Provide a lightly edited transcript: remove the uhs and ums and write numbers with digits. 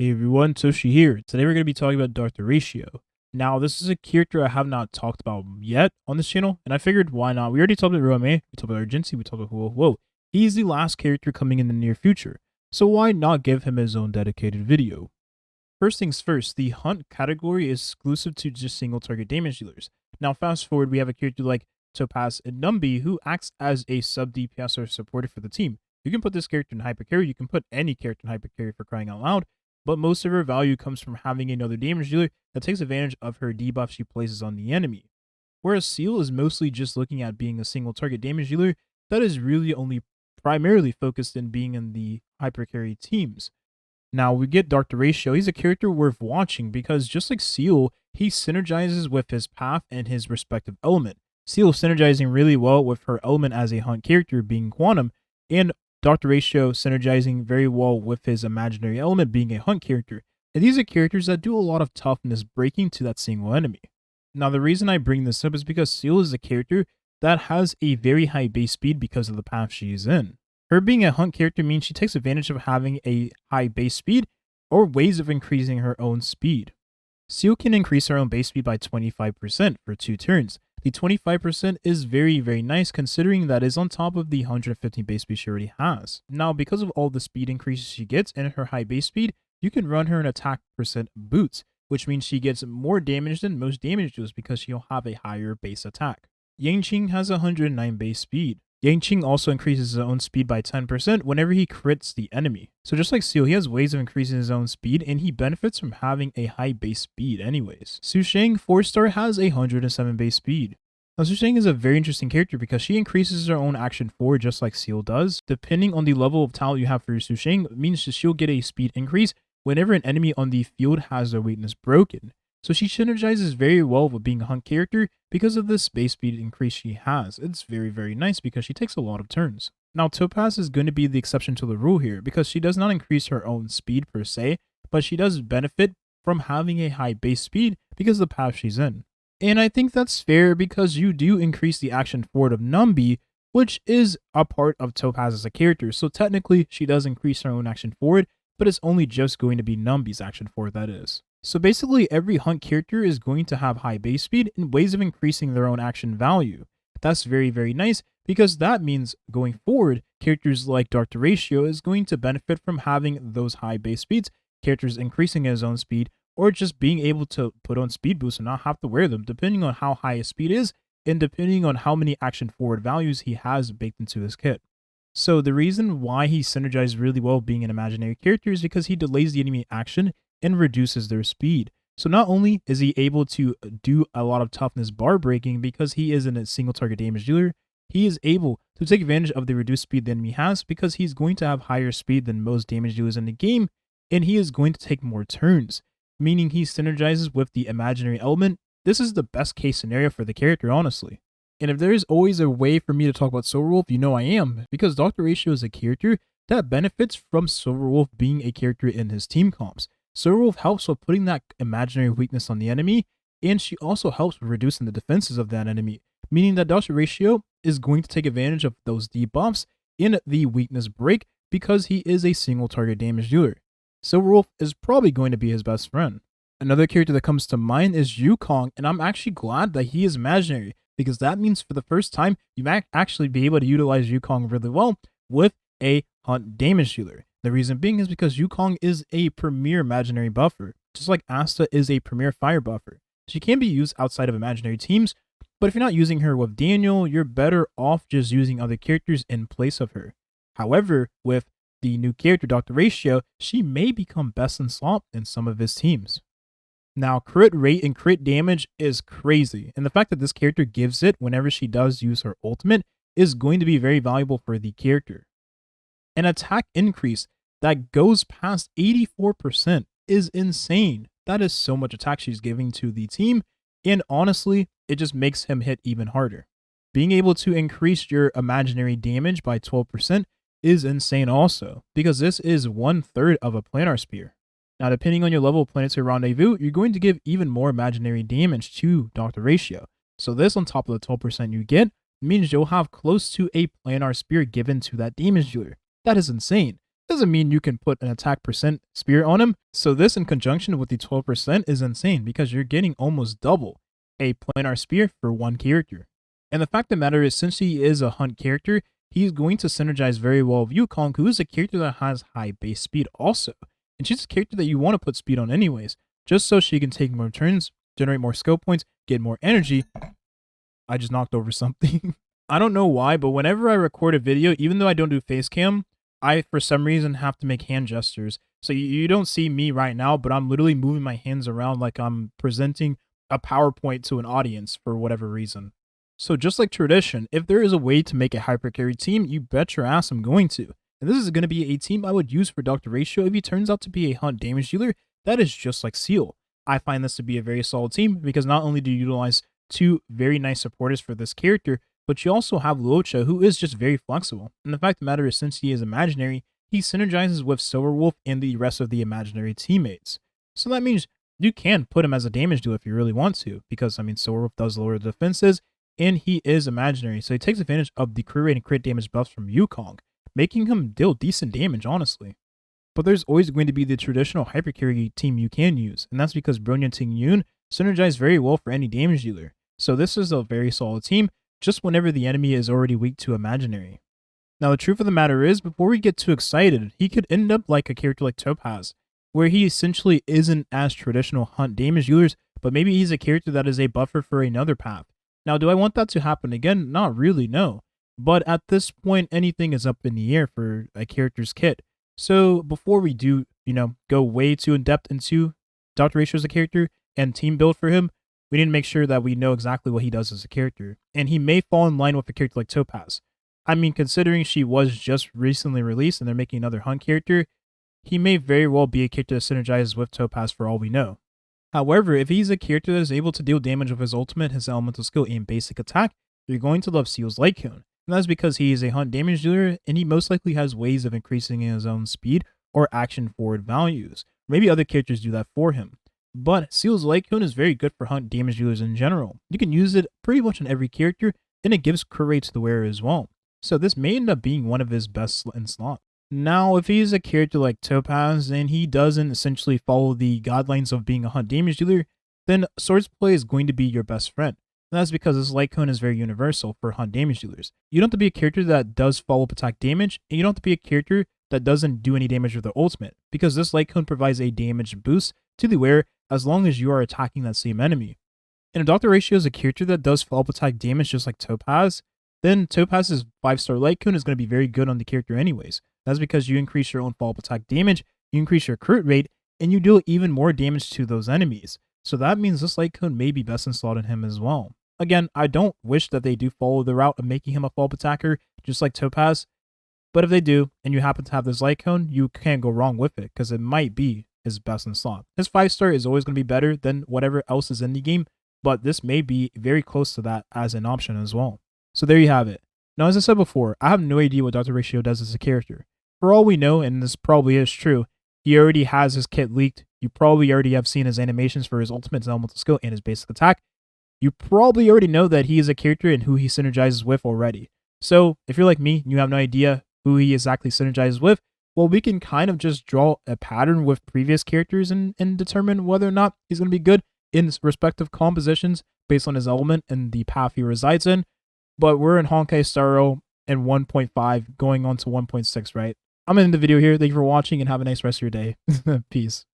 Hey everyone, Toshi here. Today we're going to be talking about Dr. Ratio. Now, this is a character I have not talked about yet on this channel, and I figured why not? We already talked about Rome, we talked about Urgency, we talked about Whoa. He's the last character coming in the near future, so why not give him his own dedicated video? First things first, the Hunt category is exclusive to just single target damage dealers. Now, fast forward, we have a character like Topaz and Numby who acts as a sub DPS or supporter for the team. You can put this character in hyper carry, you can put any character in hyper carry for crying out loud, but most of her value comes from having another damage dealer that takes advantage of her debuff she places on the enemy. Whereas Seal is mostly just looking at being a single target damage dealer that is really only primarily focused in being in the hyper carry teams. Now we get Dr. Ratio. He's a character worth watching because just like Seal, he synergizes with his path and his respective element. Seal synergizing really well with her element as a Hunt character being Quantum, and Dr. Ratio synergizing very well with his imaginary element being a Hunt character. And these are characters that do a lot of toughness breaking to that single enemy. Now the reason I bring this up is because Seal is a character that has a very high base speed because of the path she is in. Her being a Hunt character means she takes advantage of having a high base speed or ways of increasing her own speed. Seal can increase her own base speed by 25% for 2 turns. The 25% is very nice considering that is on top of the 115 base speed she already has. Now, because of all the speed increases she gets and her high base speed, you can run her an attack percent boots, which means she gets more damage than most damage dealers because she'll have a higher base attack. Yangqing has 109 base speed. Yangqing also increases his own speed by 10% whenever he crits the enemy. So just like Seal, he has ways of increasing his own speed and he benefits from having a high base speed anyways. Su Sheng 4-star has 107 base speed. Now Su Sheng is a very interesting character because she increases her own action forward just like Seal does. Depending on the level of talent you have for your Su Sheng, it means that she'll get a speed increase whenever an enemy on the field has their weakness broken. So she synergizes very well with being a Hunt character because of this base speed increase she has. It's very nice because she takes a lot of turns. Now Topaz is going to be the exception to the rule here because she does not increase her own speed per se, but she does benefit from having a high base speed because of the path she's in. And I think that's fair because you do increase the action forward of Numby, which is a part of Topaz as a character. So technically she does increase her own action forward, but it's only just going to be Numby's action forward that is. So basically every Hunt character is going to have high base speed and ways of increasing their own action value. That's very nice because that means going forward, characters like Dr. Ratio is going to benefit from having those high base speeds, characters increasing his own speed, or just being able to put on speed boosts and not have to wear them depending on how high his speed is and depending on how many action forward values he has baked into his kit. So the reason why he synergizes really well being an imaginary character is because he delays the enemy action and reduces their speed. So not only is he able to do a lot of toughness bar breaking because he isn't a single target damage dealer, he is able to take advantage of the reduced speed the enemy has because he's going to have higher speed than most damage dealers in the game, and he is going to take more turns, meaning he synergizes with the imaginary element. This is the best case scenario for the character, honestly. And if there is always a way for me to talk about Silverwolf, you know I am, because Dr. Ratio is a character that benefits from Silverwolf being a character in his team comps. Silverwolf helps with putting that imaginary weakness on the enemy, and she also helps with reducing the defenses of that enemy, meaning that Dr. Ratio is going to take advantage of those debuffs in the weakness break because he is a single target damage dealer. Silverwolf is probably going to be his best friend. Another character that comes to mind is Yukong, and I'm actually glad that he is imaginary because that means for the first time you might actually be able to utilize Yukong really well with a Hunt damage dealer. The reason being is because Yukong is a premier imaginary buffer, just like Asta is a premier fire buffer. She can be used outside of imaginary teams, but if you're not using her with Daniel, you're better off just using other characters in place of her. However, with the new character Dr. Ratio, she may become best in slot in some of his teams. Now, crit rate and crit damage is crazy, and the fact that this character gives it whenever she does use her ultimate is going to be very valuable for the character. An attack increase that goes past 84% is insane. That is so much attack she's giving to the team, and honestly, it just makes him hit even harder. Being able to increase your imaginary damage by 12% is insane also, because this is 1/3 of a planar spear. Now, depending on your level of planetary rendezvous, you're going to give even more imaginary damage to Dr. Ratio. So this on top of the 12% you get means you'll have close to a planar spear given to that damage dealer. That is insane. doesn't mean you can put an attack percent spirit on him. So this in conjunction with the 12% is insane because you're getting almost double a planar spear for one character. And the fact of the matter is, since he is a hunt character, he's going to synergize very well with Yukong, who is a character that has high base speed also. And she's a character that you want to put speed on anyways, just so she can take more turns, generate more skill points, get more energy. I just knocked over something. I don't know why, but whenever I record a video, even though I don't do face cam, I, for some reason, have to make hand gestures. So you don't see me right now, but I'm literally moving my hands around like I'm presenting a PowerPoint to an audience for whatever reason. So just like tradition, if there is a way to make a hypercarry team, you bet your ass I'm going to. And this is going to be a team I would use for Dr. Ratio if he turns out to be a hunt damage dealer that is just like Seal. I find this to be a very solid team because not only do you utilize two very nice supporters for this character, but you also have Luocha, who is just very flexible. And the fact of the matter is, since he is imaginary, he synergizes with Silverwolf and the rest of the imaginary teammates. So that means you can put him as a damage dealer if you really want to, because, I mean, Silverwolf does lower the defenses, and he is imaginary, so he takes advantage of the crit rate and crit damage buffs from Yukong, making him deal decent damage, honestly. But there's always going to be the traditional hypercarry team you can use, and that's because Brilliant and Yoon synergize very well for any damage dealer. So this is a very solid team, just whenever the enemy is already weak to imaginary. Now the truth of the matter is, before we get too excited, he could end up like a character like Topaz, where he essentially isn't as traditional hunt damage dealers, but maybe he's a character that is a buffer for another path. Now, do I want that to happen again? Not really, no. But at this point, anything is up in the air for a character's kit. So before we do, go way too in depth into Dr. Ratio as a character and team build for him, we need to make sure that we know exactly what he does as a character. And he may fall in line with a character like Topaz. I mean, considering she was just recently released and they're making another hunt character, he may very well be a character that synergizes with Topaz for all we know. However, if he's a character that is able to deal damage with his ultimate, his elemental skill, and basic attack, you're going to love Seal's Light Cone. And that's because he is a hunt damage dealer, and he most likely has ways of increasing his own speed or action forward values. Maybe other characters do that for him. But Seal's Light Cone is very good for hunt damage dealers in general. You can use it pretty much on every character, and it gives crit rate to the wearer as well. So this may end up being one of his best in slot. Now, if he's a character like Topaz and he doesn't essentially follow the guidelines of being a hunt damage dealer, then Swordplay is going to be your best friend. And that's because this Light Cone is very universal for hunt damage dealers. You don't have to be a character that does follow up attack damage, and you don't have to be a character that doesn't do any damage with the ultimate, because this Light Cone provides a damage boost to the wearer as long as you are attacking that same enemy. And if Dr. Ratio is a character that does follow up attack damage just like Topaz, then Topaz's 5-star Light Cone is going to be very good on the character anyways. That's because you increase your own follow-up attack damage, you increase your crit rate, and you deal even more damage to those enemies. So that means this Light Cone may be best installed in him as well. Again, I don't wish that they do follow the route of making him a follow-up attacker, just like Topaz. But if they do, and you happen to have this Light Cone, you can't go wrong with it, because it might be his best in slot. His 5-star is always going to be better than whatever else is in the game, but this may be very close to that as an option as well. So there you have it. Now, as I said before, I have no idea what Dr. Ratio does as a character. For all we know, and this probably is true, he already has his kit leaked. You probably already have seen his animations for his ultimate, his elemental skill, and his basic attack. You probably already know that he is a character and who he synergizes with already. So, if you're like me and you have no idea who he exactly synergizes with, well, we can kind of just draw a pattern with previous characters and determine whether or not he's going to be good in respective compositions based on his element and the path he resides in. But we're in Honkai Star Rail and 1.5 going on to 1.6, right? I'm ending the video here. Thank you for watching and have a nice rest of your day. Peace.